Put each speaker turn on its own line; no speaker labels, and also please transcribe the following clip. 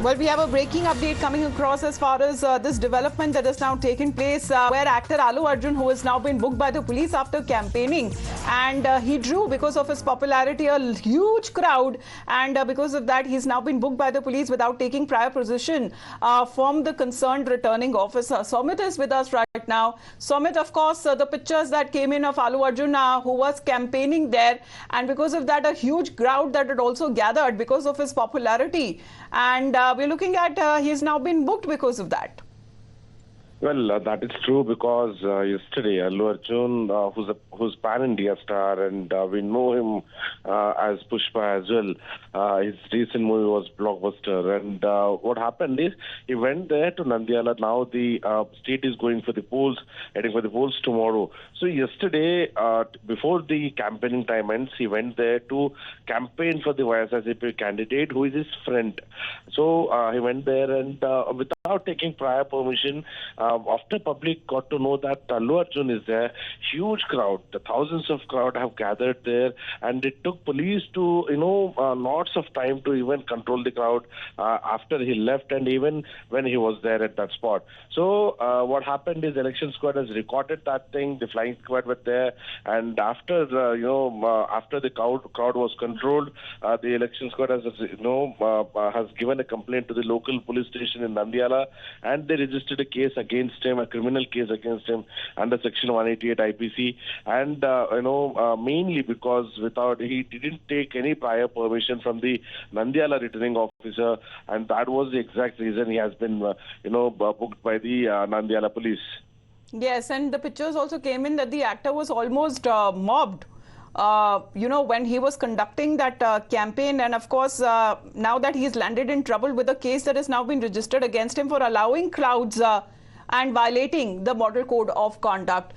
Well, we have a breaking update coming across as far as this development that has now taken place where actor Allu Arjun, who has now been booked by the police after campaigning, and he drew, because of his popularity, a huge crowd, and because of that he's now been booked by the police without taking prior position from the concerned returning officer. Somit is with us right now. Somit, of course, the pictures that came in of Allu Arjun who was campaigning there, and because of that a huge crowd that had also gathered because of his popularity, and we're looking at he's now been booked because of that.
Well, that is true because yesterday Allu Arjun, who's pan-India star, and we know him as Pushpa as well. His recent movie was Blockbuster, and what happened is he went there to Nandyala. Now the state is going for the polls, heading for the polls tomorrow. So yesterday, before the campaigning time ends, he went there to campaign for the YSRCP candidate, who is his friend. So he went there, and without taking prior permission, after public got to know that Allu Arjun is there, huge crowd, the thousands of crowd have gathered there, and it took police to, lots of time to even control the crowd after he left, and even when he was there at that spot. So what happened is election squad has recorded that thing, the flying squad were there, and after after the crowd was controlled, the election squad has given a complaint to the local police station in Nandyala, and they registered a case against him, a criminal case against him under Section 188 IPC, and mainly because he didn't take any prior permission from the Nandyala returning officer, and that was the exact reason he has been booked by the Nandyala police.
Yes, and the pictures also came in that the actor was almost mobbed when he was conducting that campaign, and of course now that he's landed in trouble with a case that has now been registered against him for allowing crowds and violating the Model Code of Conduct.